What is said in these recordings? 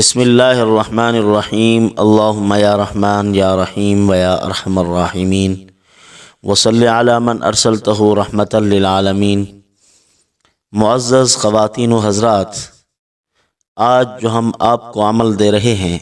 بسم اللہ الرحمن الرحیم اللہم یا رحمن یا رحیم ویا ارحم الراحمین وصلی علی من ارسلتہ رحمتا للعالمین۔ معزز خواتین و حضرات، آج جو ہم آپ کو عمل دے رہے ہیں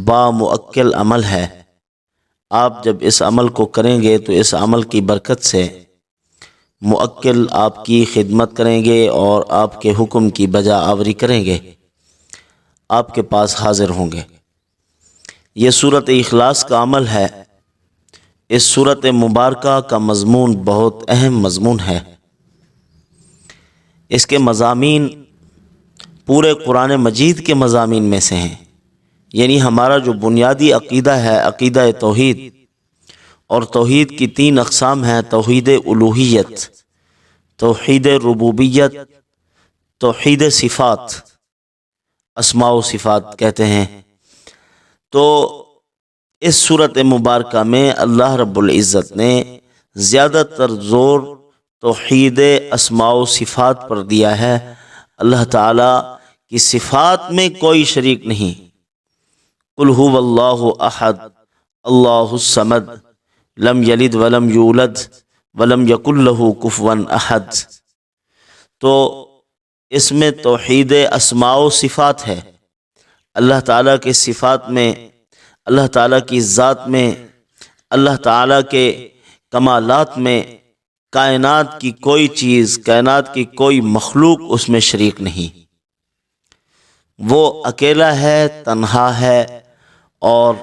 بامؤکل عمل ہے۔ آپ جب اس عمل کو کریں گے تو اس عمل کی برکت سے مؤکل آپ کی خدمت کریں گے اور آپ کے حکم کی بجا آوری کریں گے، آپ کے پاس حاضر ہوں گے۔ یہ سورۃ اخلاص کا عمل ہے۔ اس سورۃ مبارکہ کا مضمون بہت اہم مضمون ہے۔ اس کے مضامین پورے قرآن مجید کے مضامین میں سے ہیں، یعنی ہمارا جو بنیادی عقیدہ ہے، عقیدہ توحید، اور توحید کی 3 اقسام ہیں: توحید الوہیت، توحید ربوبیت، توحید صفات، اسماء و صفات کہتے ہیں۔ تو اس سورۃ مبارکہ میں اللہ رب العزت نے زیادہ تر زور توحید اسماء و صفات پر دیا ہے۔ اللہ تعالیٰ کی صفات میں کوئی شریک نہیں۔ قل هو اللہ احد اللہ الصمد لم یلد ولم یولد ولم یکن لہ کفوا احد۔ تو اس میں توحید اسماء و صفات ہے۔ اللہ تعالیٰ کے صفات میں، اللہ تعالیٰ کی ذات میں، اللہ تعالیٰ کے کمالات میں کائنات کی کوئی چیز، کائنات کی کوئی مخلوق اس میں شریک نہیں۔ وہ اکیلا ہے، تنہا ہے، اور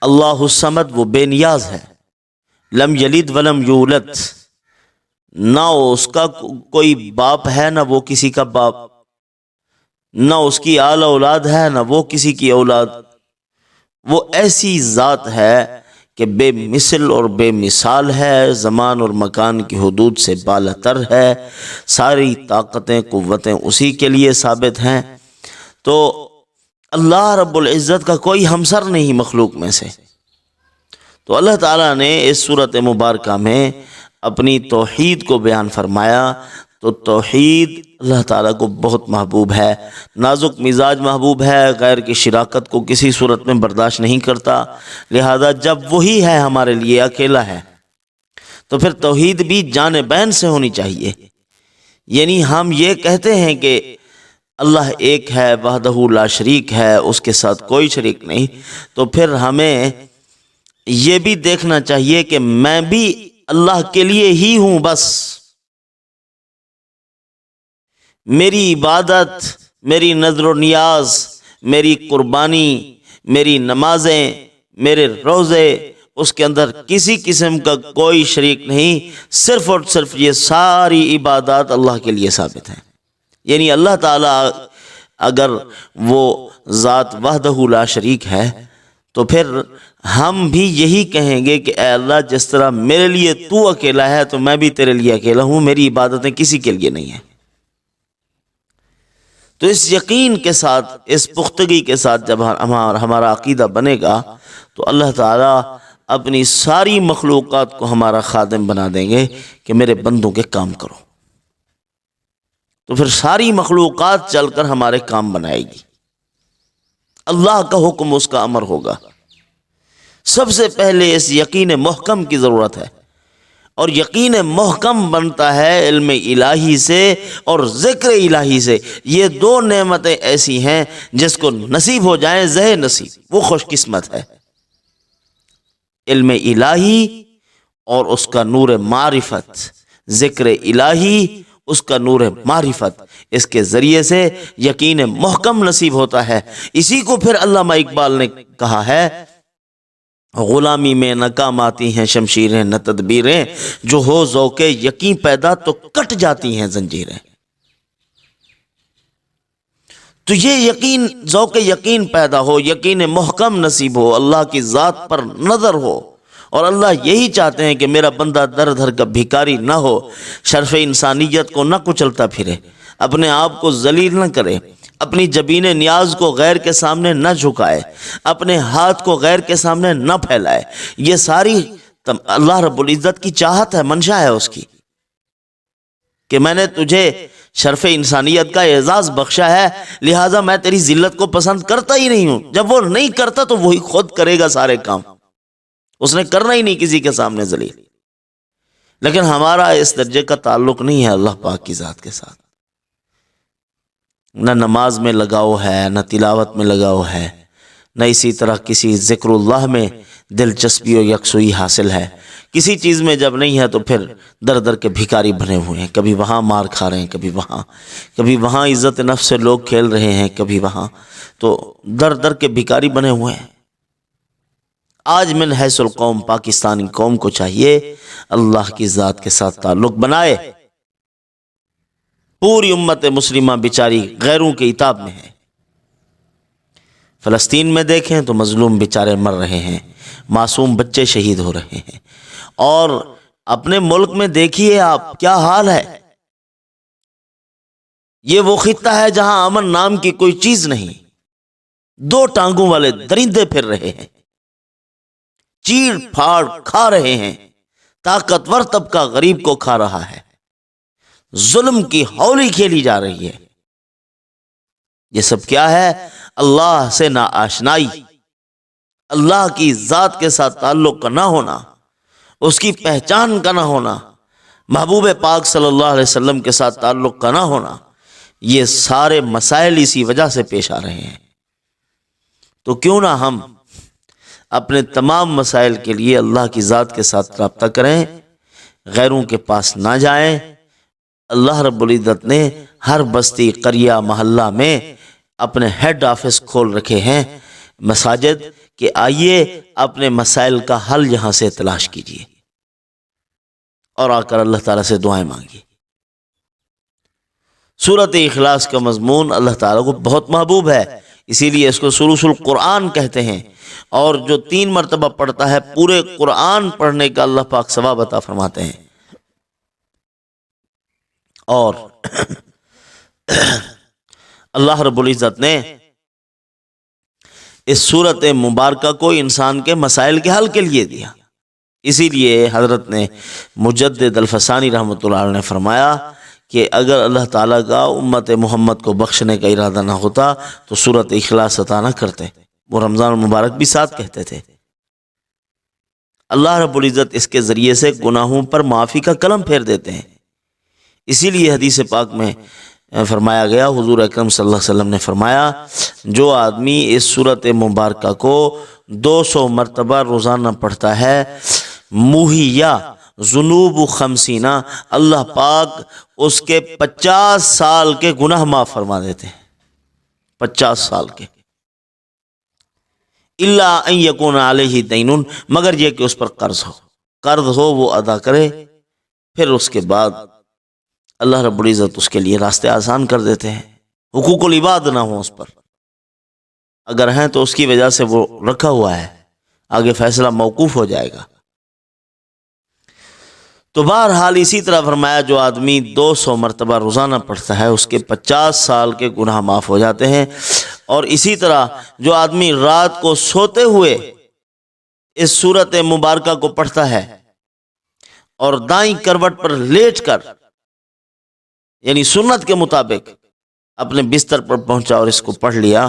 اللہ الصمد وہ بے نیاز ہے۔ لم یلد ولم یولد، نہ اس کا کوئی باپ ہے، نہ وہ کسی کا باپ، نہ اس کی آل اولاد ہے، نہ وہ کسی کی اولاد۔ وہ ایسی ذات ہے کہ بے مثل اور بے مثال ہے، زمان اور مکان کی حدود سے بالاتر ہے، ساری طاقتیں قوتیں اسی کے لیے ثابت ہیں۔ تو اللہ رب العزت کا کوئی ہمسر نہیں مخلوق میں سے۔ تو اللہ تعالیٰ نے اس سورۃ مبارکہ میں اپنی توحید کو بیان فرمایا۔ تو توحید اللہ تعالیٰ کو بہت محبوب ہے، نازک مزاج محبوب ہے، غیر کی شراکت کو کسی صورت میں برداشت نہیں کرتا۔ لہذا جب وہی ہے ہمارے لیے، اکیلا ہے، تو پھر توحید بھی جان بین سے ہونی چاہیے۔ یعنی ہم یہ کہتے ہیں کہ اللہ ایک ہے، وحدہ لا شریک ہے، اس کے ساتھ کوئی شریک نہیں، تو پھر ہمیں یہ بھی دیکھنا چاہیے کہ میں بھی اللہ کے لیے ہی ہوں۔ بس میری عبادت، میری نظر و نیاز، میری قربانی، میری نمازیں، میرے روزے، اس کے اندر کسی قسم کا کوئی شریک نہیں۔ صرف اور صرف یہ ساری عبادات اللہ کے لیے ثابت ہیں۔ یعنی اللہ تعالیٰ اگر وہ ذات وحدہ لا شریک ہے تو پھر ہم بھی یہی کہیں گے کہ اے اللہ، جس طرح میرے لیے تو اکیلا ہے تو میں بھی تیرے لیے اکیلا ہوں، میری عبادتیں کسی کے لیے نہیں ہیں۔ تو اس یقین کے ساتھ، اس پختگی کے ساتھ جب ہمارا عقیدہ بنے گا تو اللہ تعالیٰ اپنی ساری مخلوقات کو ہمارا خادم بنا دیں گے کہ میرے بندوں کے کام کرو۔ تو پھر ساری مخلوقات چل کر ہمارے کام بنائے گی، اللہ کا حکم اس کا امر ہوگا۔ سب سے پہلے اس یقین محکم کی ضرورت ہے، اور یقین محکم بنتا ہے علم الہی سے اور ذکر الہی سے۔ یہ 2 نعمتیں ایسی ہیں جس کو نصیب ہو جائیں، زہ نصیب، وہ خوش قسمت ہے۔ علم الہی اور اس کا نور معرفت، ذکر الہی، اس کا نور معرفت، اس کے ذریعے سے یقین محکم نصیب ہوتا ہے۔ اسی کو پھر علامہ اقبال نے کہا ہے، غلامی میں نہ کام آتی ہیں شمشیریں نہ تدبیریں، جو ہو ذوق یقین پیدا تو کٹ جاتی ہیں زنجیریں۔ تو یہ یقین، ذوق یقین پیدا ہو، یقین محکم نصیب ہو، اللہ کی ذات پر نظر ہو، اور اللہ یہی چاہتے ہیں کہ میرا بندہ در دھر کا بھکاری نہ ہو، شرف انسانیت کو نہ کچلتا پھرے، اپنے آپ کو ذلیل نہ کرے، اپنی جبین نیاز کو غیر کے سامنے نہ جھکائے، اپنے ہاتھ کو غیر کے سامنے نہ پھیلائے۔ یہ ساری اللہ رب العزت کی چاہت ہے، منشا ہے اس کی۔ کہ میں نے تجھے شرف انسانیت کا اعزاز بخشا ہے، لہٰذا میں تیری ذلت کو پسند کرتا ہی نہیں ہوں۔ جب وہ نہیں کرتا تو وہی خود کرے گا سارے کام، اس نے کرنا ہی نہیں کسی کے سامنے ذلیل۔ لیکن ہمارا اس درجے کا تعلق نہیں ہے اللہ پاک کی ذات کے ساتھ، نہ نماز میں لگاؤ ہے، نہ تلاوت میں لگاؤ ہے، نہ اسی طرح کسی ذکر اللہ میں دلچسپی و یکسوئی حاصل ہے۔ کسی چیز میں جب نہیں ہے تو پھر در در کے بھکاری بنے ہوئے ہیں، کبھی وہاں مار کھا رہے ہیں، کبھی وہاں عزت نفس سے لوگ کھیل رہے ہیں، کبھی وہاں، تو در در کے بھکاری بنے ہوئے ہیں۔ آج من حیث القوم پاکستانی قوم کو چاہیے اللہ کی ذات کے ساتھ تعلق بنائے۔ پوری امت مسلمہ بیچاری غیروں کے عتاب میں ہے۔ فلسطین میں دیکھیں تو مظلوم بیچارے مر رہے ہیں، معصوم بچے شہید ہو رہے ہیں، اور اپنے ملک میں دیکھیے آپ کیا حال ہے۔ یہ وہ خطہ ہے جہاں امن نام کی کوئی چیز نہیں، دو ٹانگوں والے درندے پھر رہے ہیں، چیڑ پھاڑ کھا رہے ہیں، طاقتور طبقہ غریب کو کھا رہا ہے، ظلم کی ہولی کھیلی جا رہی ہے۔ یہ سب کیا ہے؟ اللہ سے نا آشنائی، اللہ کی ذات کے ساتھ تعلق کا نہ ہونا، اس کی پہچان کا نہ ہونا، محبوب پاک صلی اللہ علیہ وسلم کے ساتھ تعلق کا نہ ہونا۔ یہ سارے مسائل اسی وجہ سے پیش آ رہے ہیں۔ تو کیوں نہ ہم اپنے تمام مسائل کے لیے اللہ کی ذات کے ساتھ رابطہ کریں، غیروں کے پاس نہ جائیں۔ اللہ رب العزت نے ہر بستی، قریہ، محلہ میں اپنے ہیڈ آفس کھول رکھے ہیں، مساجد، کہ آئیے اپنے مسائل کا حل یہاں سے تلاش کیجیے اور آ کر اللہ تعالیٰ سے دعائیں مانگیے۔ سورۃ اخلاص کا مضمون اللہ تعالیٰ کو بہت محبوب ہے، اسی لیے اس کو سروس القرآن کہتے ہیں، اور جو 3 مرتبہ پڑھتا ہے پورے قرآن پڑھنے کا اللہ پاک ثواب عطا فرماتے ہیں۔ اور اللہ رب العزت نے اس سورت مبارکہ کو انسان کے مسائل کے حل کے لیے دیا۔ اسی لیے حضرت نے مجدد الفسانی رحمۃ اللہ علیہ نے فرمایا کہ اگر اللہ تعالیٰ کا امت محمد کو بخشنے کا ارادہ نہ ہوتا تو سورت اخلاص عطا نہ کرتے۔ وہ رمضان المبارک بھی ساتھ کہتے تھے۔ اللہ رب العزت اس کے ذریعے سے گناہوں پر معافی کا قلم پھیر دیتے ہیں۔ اسی لیے حدیث پاک میں فرمایا گیا، حضور اکرم صلی اللہ علیہ وسلم نے فرمایا، جو آدمی اس سورت مبارکہ کو 200 مرتبہ روزانہ پڑھتا ہے، موہیا ذنوب 50، اللہ پاک اس کے 50 سال کے گناہ معاف فرما دیتے ہیں، 50 سال کے۔ الا ان یکون علیہ دین، مگر یہ کہ اس پر قرض ہو وہ ادا کرے، پھر اس کے بعد اللہ رب العزت اس کے لیے راستے آسان کر دیتے ہیں۔ حقوق العباد نہ ہو اس پر، اگر ہیں تو اس کی وجہ سے وہ رکھا ہوا ہے، آگے فیصلہ موقوف ہو جائے گا۔ تو بہرحال اسی طرح فرمایا، جو آدمی 200 مرتبہ روزانہ پڑھتا ہے اس کے 50 سال کے گناہ معاف ہو جاتے ہیں۔ اور اسی طرح جو آدمی رات کو سوتے ہوئے اس سورت مبارکہ کو پڑھتا ہے اور دائیں کروٹ پر لیٹ کر، یعنی سنت کے مطابق اپنے بستر پر پہنچا اور اس کو پڑھ لیا،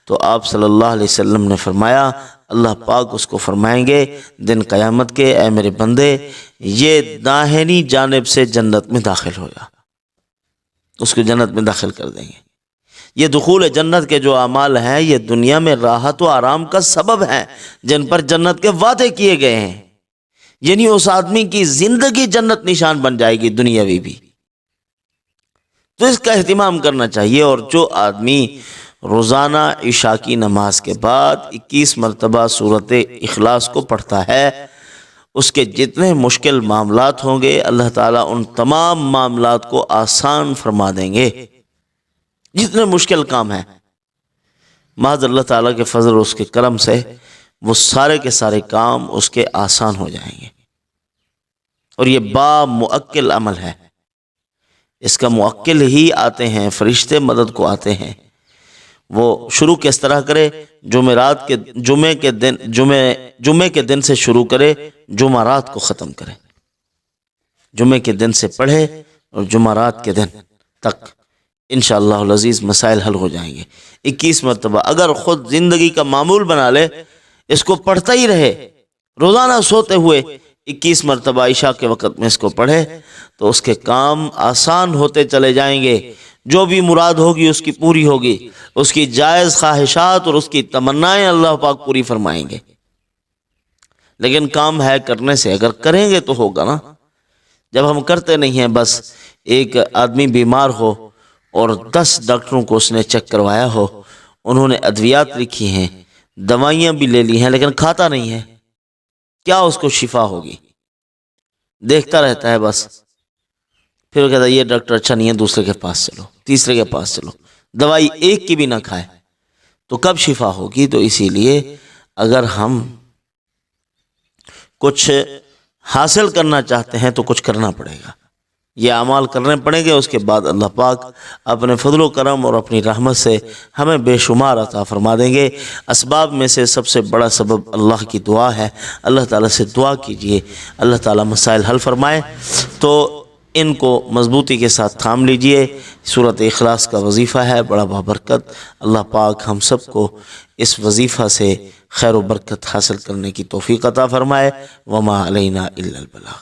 تو آپ صلی اللہ علیہ وسلم نے فرمایا، اللہ پاک اس کو فرمائیں گے دن قیامت کے، اے میرے بندے، یہ داہنی جانب سے جنت میں داخل ہوگا، اس کو جنت میں داخل کر دیں گے۔ یہ دخول جنت کے جو اعمال ہیں یہ دنیا میں راحت و آرام کا سبب ہیں، جن پر جنت کے وعدے کیے گئے ہیں، یعنی اس آدمی کی زندگی جنت نشان بن جائے گی، دنیاوی بھی۔ تو اس کا اہتمام کرنا چاہیے۔ اور جو آدمی روزانہ عشاء کی نماز کے بعد 21 مرتبہ سورت اخلاص کو پڑھتا ہے، اس کے جتنے مشکل معاملات ہوں گے اللہ تعالیٰ ان تمام معاملات کو آسان فرما دیں گے۔ جتنے مشکل کام ہیں محض اللہ تعالیٰ کے فضل اور اس کے کرم سے وہ سارے کے سارے کام اس کے آسان ہو جائیں گے۔ اور یہ بامؤکل عمل ہے، اس کا موکل ہی آتے ہیں، فرشتے مدد کو آتے ہیں۔ وہ شروع کس طرح کرے؟ جمعے کے دن سے شروع کرے، جمعرات کو ختم کرے، جمعے کے دن سے پڑھے، اور جمعرات کے دن تک انشاءاللہ العزیز مسائل حل ہو جائیں گے۔ 21 مرتبہ اگر خود زندگی کا معمول بنا لے، اس کو پڑھتا ہی رہے، روزانہ سوتے ہوئے 21 مرتبہ عشاء کے وقت میں اس کو پڑھے، تو اس کے کام آسان ہوتے چلے جائیں گے، جو بھی مراد ہوگی اس کی پوری ہوگی، اس کی جائز خواہشات اور اس کی تمنائیں اللہ پاک پوری فرمائیں گے۔ لیکن کام ہے کرنے سے، اگر کریں گے تو ہوگا نا۔ جب ہم کرتے نہیں ہیں، بس ایک آدمی بیمار ہو اور 10 ڈاکٹروں کو اس نے چیک کروایا ہو، انہوں نے ادویات لکھی ہیں، دوائیاں بھی لے لی ہیں، لیکن کھاتا نہیں ہے، کیا اس کو شفا ہوگی؟ دیکھتا رہتا ہے بس، پھر وہ کہتا ہے یہ ڈاکٹر اچھا نہیں ہے، دوسرے کے پاس چلو، تیسرے کے پاس چلو، دوائی ایک کی بھی نہ کھائے تو کب شفا ہوگی؟ تو اسی لیے اگر ہم کچھ حاصل کرنا چاہتے ہیں تو کچھ کرنا پڑے گا، یہ اعمال کرنے پڑیں گے، اس کے بعد اللہ پاک اپنے فضل و کرم اور اپنی رحمت سے ہمیں بے شمار عطا فرما دیں گے۔ اسباب میں سے سب سے بڑا سبب اللہ کی دعا ہے، اللہ تعالیٰ سے دعا کیجئے، اللہ تعالیٰ مسائل حل فرمائے۔ تو ان کو مضبوطی کے ساتھ تھام لیجئے۔ سورۃ اخلاص کا وظیفہ ہے، بڑا بابرکت، اللہ پاک ہم سب کو اس وظیفہ سے خیر و برکت حاصل کرنے کی توفیق عطا فرمائے۔ وما علینا الا البلاغ۔